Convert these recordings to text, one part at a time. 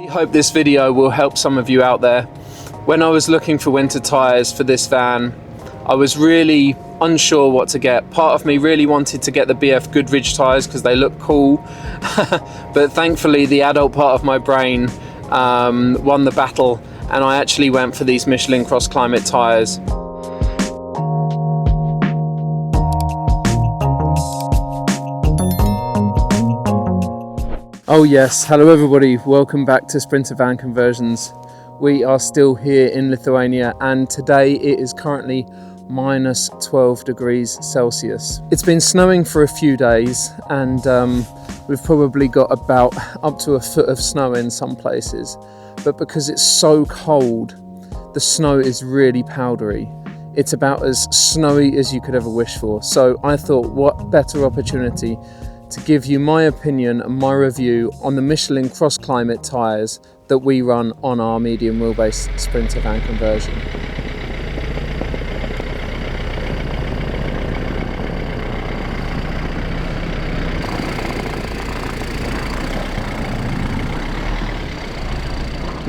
I hope this video will help some of you out there. When I was looking for winter tyres for this van, I was really unsure what to get. Part of me really wanted to get the BF Goodrich tyres because they look cool, but thankfully the adult part of my brain won the battle, and I actually went for these Michelin cross climate tyres. Oh yes, hello everybody, welcome back to Sprinter Van Conversions. We are still here in Lithuania and today it is currently minus 12 degrees Celsius. It's been snowing for a few days and we've probably got about up to a foot of snow in some places, but because it's so cold, the snow is really powdery. It's about as snowy as you could ever wish for. So I thought, what better opportunity to give you my opinion and my review on the Michelin cross climate tyres that we run on our medium wheelbase Sprinter Van Conversion.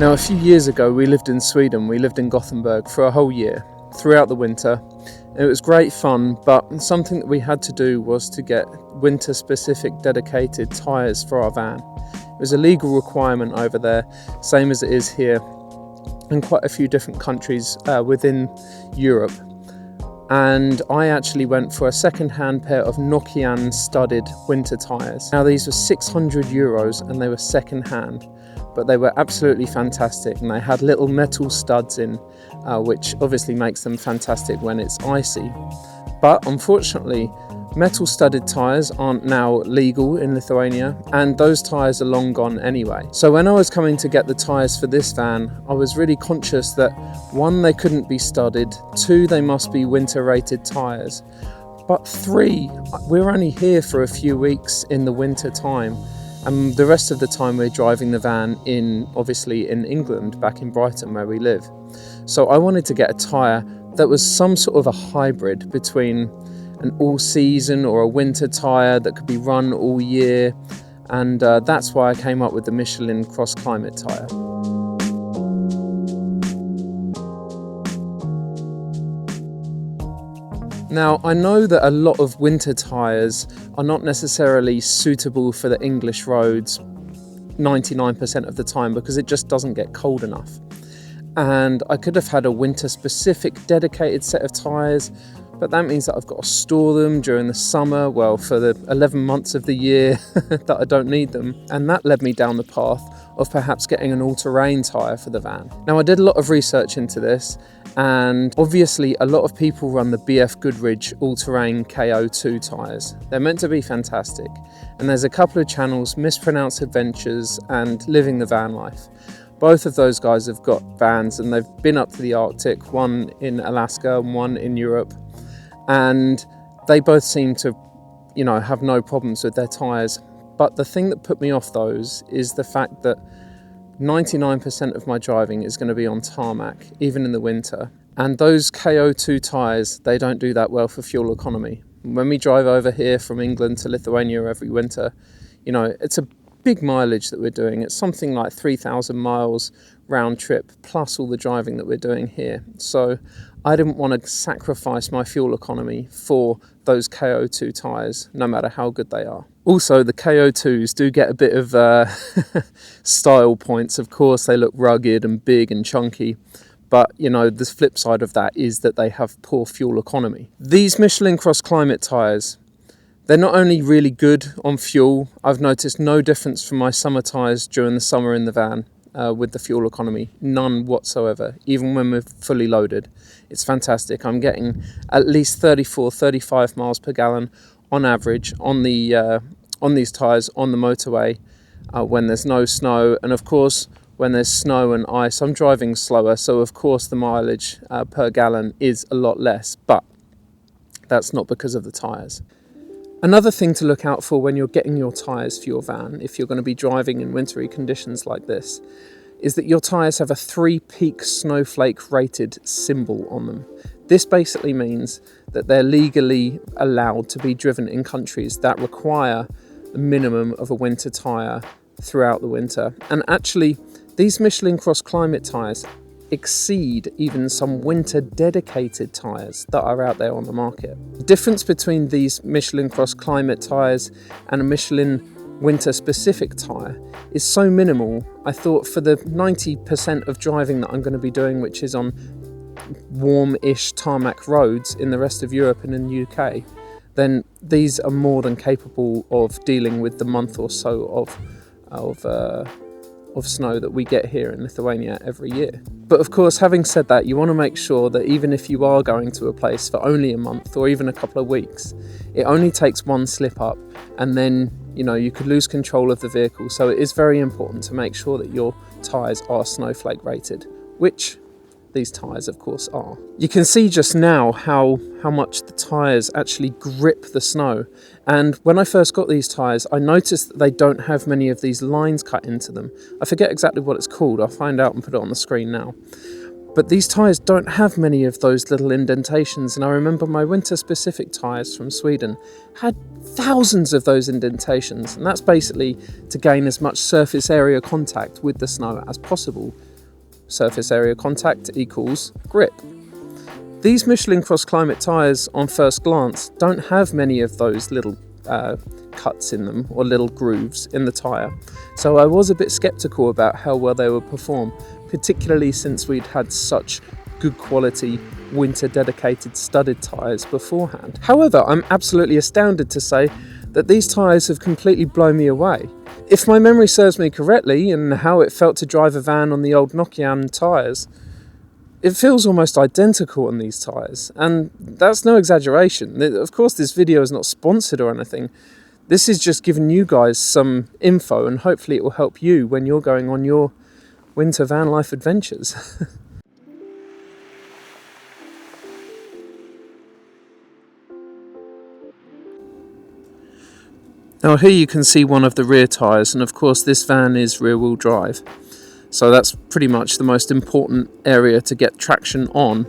Now a few years ago we lived in Sweden, we lived in Gothenburg for a whole year, throughout the winter. It was great fun, but something that we had to do was to get winter specific dedicated tyres for our van. It was a legal requirement over there, same as it is here in quite a few different countries within Europe. And I actually went for a second-hand pair of Nokian studded winter tyres. Now these were €600 and they were second-hand, but they were absolutely fantastic, and they had little metal studs in, which obviously makes them fantastic when it's icy. But unfortunately, metal studded tyres aren't now legal in Lithuania, and those tyres are long gone anyway. So when I was coming to get the tyres for this van, I was really conscious that one, they couldn't be studded, two, they must be winter rated tyres, but three, we're only here for a few weeks in the winter time. And the rest of the time we're driving the van obviously in England, back in Brighton where we live. So I wanted to get a tyre that was some sort of a hybrid between an all-season or a winter tyre that could be run all year. And that's why I came up with the Michelin cross climate tyre. Now, I know that a lot of winter tyres are not necessarily suitable for the English roads 99% of the time because it just doesn't get cold enough. And I could have had a winter specific dedicated set of tyres, but that means that I've got to store them during the summer, well, for the 11 months of the year that I don't need them. And that led me down the path of perhaps getting an all-terrain tyre for the van. Now, I did a lot of research into this, and obviously a lot of people run the BF Goodrich all-terrain KO2 tyres. They're meant to be fantastic, and there's a couple of channels, Mispronounced Adventures and Living the Van Life. Both of those guys have got vans and they've been up to the Arctic, one in Alaska and one in Europe, and they both seem to, have no problems with their tyres. But the thing that put me off those is the fact that 99% of my driving is going to be on tarmac, even in the winter. And those KO2 tyres, they don't do that well for fuel economy. When we drive over here from England to Lithuania every winter, it's a big mileage that we're doing. It's something like 3,000 miles round trip, plus all the driving that we're doing here. So I didn't want to sacrifice my fuel economy for those KO2 tyres, no matter how good they are. Also, the KO2s do get a bit of style points. Of course, they look rugged and big and chunky, but the flip side of that is that they have poor fuel economy. These Michelin cross climate tyres, they're not only really good on fuel, I've noticed no difference from my summer tyres during the summer in the van with the fuel economy, none whatsoever, even when we're fully loaded. It's fantastic. I'm getting at least 34, 35 miles per gallon on average on these tyres on the motorway when there's no snow. And of course, when there's snow and ice, I'm driving slower, so of course the mileage per gallon is a lot less, but that's not because of the tyres. Another thing to look out for when you're getting your tyres for your van, if you're going to be driving in wintry conditions like this, is that your tyres have a 3-peak snowflake rated symbol on them. This basically means that they're legally allowed to be driven in countries that require a minimum of a winter tyre throughout the winter. And actually, These Michelin Cross Climate tyres exceed even some winter dedicated tyres that are out there on the market. The difference between these Michelin Cross Climate tyres and a Michelin winter specific tyre is so minimal. I thought for the 90% of driving that I'm going to be doing, which is on warm-ish tarmac roads in the rest of Europe and in the UK, then these are more than capable of dealing with the month or so of snow that we get here in Lithuania every year. But of course, having said that, you want to make sure that even if you are going to a place for only a month or even a couple of weeks, it only takes one slip up and then you could lose control of the vehicle. So it is very important to make sure that your tyres are snowflake rated, which these tyres of course are. You can see just now how much the tyres actually grip the snow, and when I first got these tyres I noticed that they don't have many of these lines cut into them. I forget exactly what it's called, I'll find out and put it on the screen now. But these tyres don't have many of those little indentations, and I remember my winter specific tyres from Sweden had thousands of those indentations, and that's basically to gain as much surface area contact with the snow as possible. Surface area contact equals grip. These Michelin Cross Climate tyres on first glance don't have many of those little cuts in them or little grooves in the tyre, so I was a bit sceptical about how well they would perform, particularly since we'd had such good quality winter dedicated studded tyres beforehand. However, I'm absolutely astounded to say that these tyres have completely blown me away. If my memory serves me correctly, and how it felt to drive a van on the old Nokian tyres, it feels almost identical on these tyres, and that's no exaggeration. Of course, this video is not sponsored or anything. This is just giving you guys some info, and hopefully it will help you when you're going on your winter van life adventures. Now here you can see one of the rear tyres, and of course this van is rear wheel drive, so that's pretty much the most important area to get traction on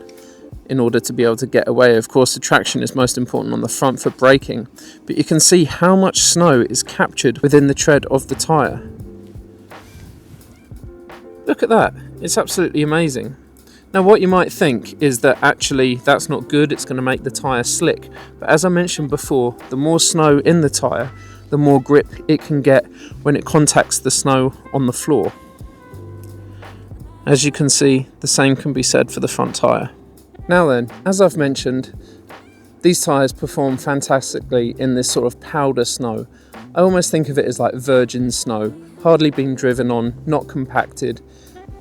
in order to be able to get away. Of course the traction is most important on the front for braking, but you can see how much snow is captured within the tread of the tyre. Look at that, it's absolutely amazing. Now what you might think is that actually that's not good, it's going to make the tyre slick, but as I mentioned before, the more snow in the tyre, the more grip it can get when it contacts the snow on the floor. As you can see, the same can be said for the front tyre. Now then, as I've mentioned, these tyres perform fantastically in this sort of powder snow. I almost think of it as like virgin snow, hardly been driven on, not compacted.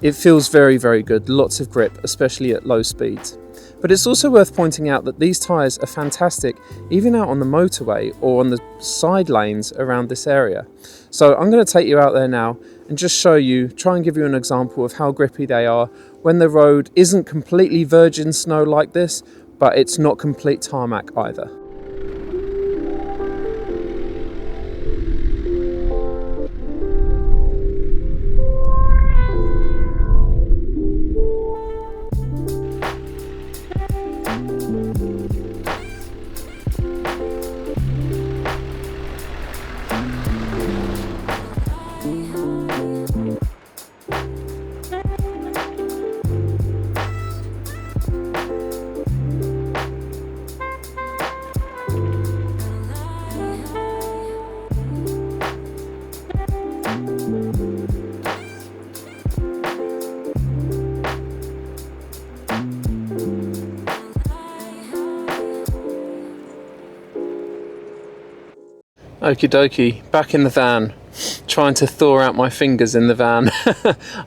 It feels very, very good, lots of grip, especially at low speeds. But it's also worth pointing out that these tyres are fantastic even out on the motorway or on the side lanes around this area. So I'm going to take you out there now and just show you, try and give you an example of how grippy they are when the road isn't completely virgin snow like this, but it's not complete tarmac either. Okie dokie, back in the van, trying to thaw out my fingers in the van.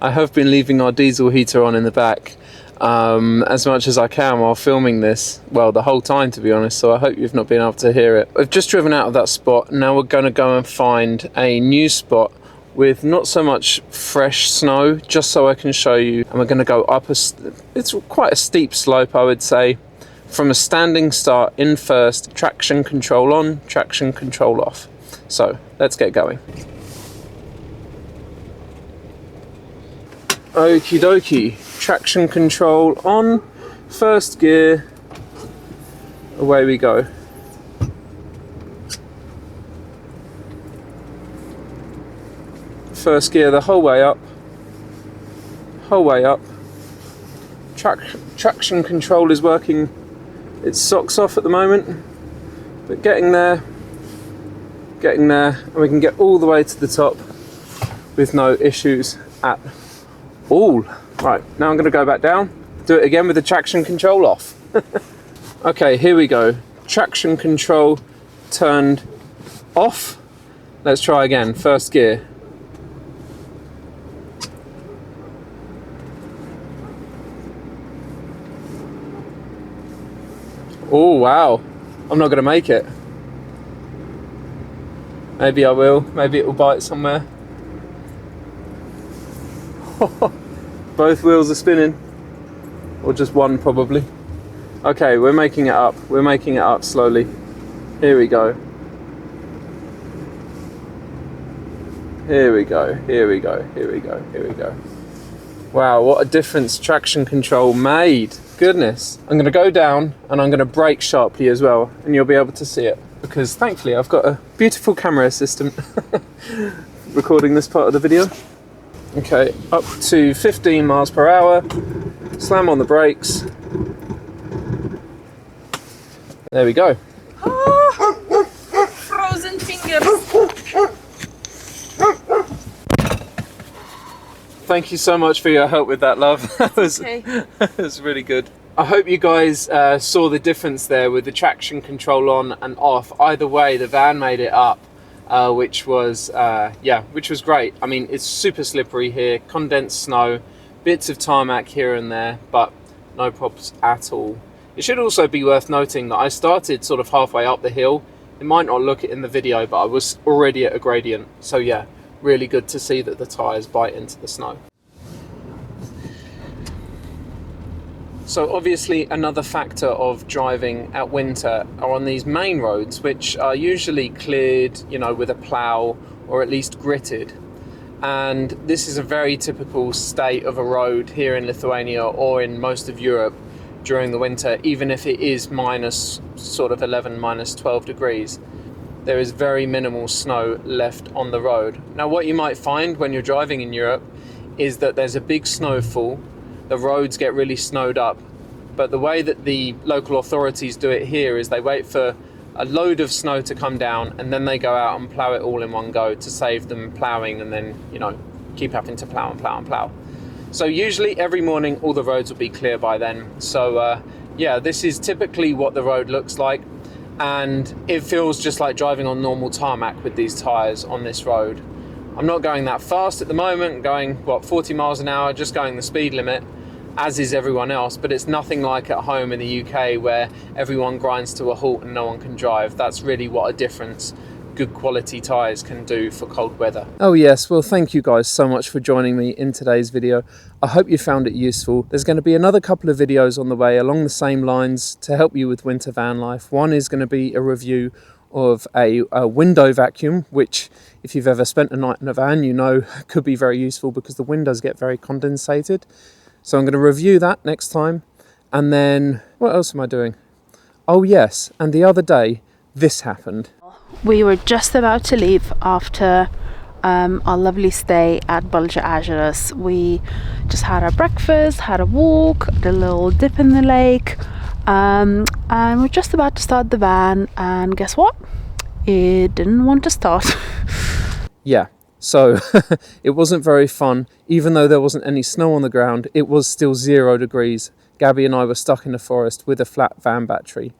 I have been leaving our diesel heater on in the back as much as I can while filming this, well, the whole time to be honest, so I hope you've not been able to hear it. I've just driven out of that spot, now we're going to go and find a new spot with not so much fresh snow, just so I can show you, and we're going to go up it's quite a steep slope, I would say, from a standing start in first, traction control on, traction control off. So let's get going. Okie dokie, traction control on, first gear, away we go. First gear the whole way up, whole way up. Traction control is working its socks off at the moment, but getting there, and we can get all the way to the top with no issues at all. Right, now I'm going to go back down, do it again with the traction control off. Okay, here we go. Traction control turned off. Let's try again, first gear. Oh wow, I'm not going to make it. Maybe I will, maybe it will bite somewhere. Both wheels are spinning, or just one probably. Okay, we're making it up. We're making it up slowly. Here we go. Here we go. Here we go. Here we go. Here we go. Wow, what a difference traction control made. Goodness. I'm going to go down and I'm going to brake sharply as well, and you'll be able to see it, because thankfully I've got a beautiful camera assistant recording this part of the video. Okay, up to 15 miles per hour. Slam on the brakes. There we go. Oh, frozen fingers. Thank you so much for your help with that, love. That was really good. I hope you guys saw the difference there with the traction control on and off. Either way, the van made it up, which was great. I mean, it's super slippery here, condensed snow, bits of tarmac here and there, but no problems at all. It should also be worth noting that I started sort of halfway up the hill. It might not look it in the video, but I was already at a gradient. So yeah, really good to see that the tyres bite into the snow. So obviously another factor of driving at winter are on these main roads, which are usually cleared, you know, with a plough or at least gritted. And this is a very typical state of a road here in Lithuania or in most of Europe during the winter, even if it is minus sort of 11, minus 12 degrees. There is very minimal snow left on the road. Now what you might find when you're driving in Europe is that there's a big snowfall, the roads get really snowed up, but the way that the local authorities do it here is they wait for a load of snow to come down and then they go out and plough it all in one go to save them ploughing and then, you know, keep having to plough and plough and plough. So usually every morning all the roads will be clear by then. So yeah, this is typically what the road looks like, and it feels just like driving on normal tarmac with these tyres on this road. I'm not going that fast at the moment, going, what, 40 miles an hour, just going the speed limit, as is everyone else, but it's nothing like at home in the UK where everyone grinds to a halt and no one can drive. That's really what a difference good quality tyres can do for cold weather. Oh yes, well thank you guys so much for joining me in today's video. I hope you found it useful. There's going to be another couple of videos on the way along the same lines to help you with winter van life. One is going to be a review of a window vacuum, which if you've ever spent a night in a van, you know could be very useful because the windows get very condensated. So I'm going to review that next time. And then what else am I doing? Oh yes, and the other day this happened. We were just about to leave after our lovely stay at Balja Ežeras. We just had our breakfast, had a walk, did a little dip in the lake, and we're just about to start the van, and guess what? It didn't want to start. Yeah, so it wasn't very fun. Even though there wasn't any snow on the ground, it was still 0 degrees. Gabi and I were stuck in the forest with a flat van battery.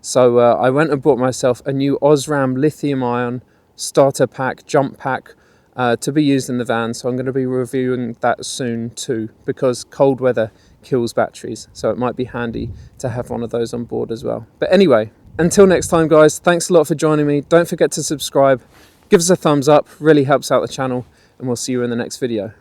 So I went and bought myself a new Osram lithium-ion starter pack, jump pack, to be used in the van. So I'm going to be reviewing that soon too, because cold weather kills batteries. So it might be handy to have one of those on board as well. But anyway, until next time guys, thanks a lot for joining me. Don't forget to subscribe, give us a thumbs up, really helps out the channel, and we'll see you in the next video.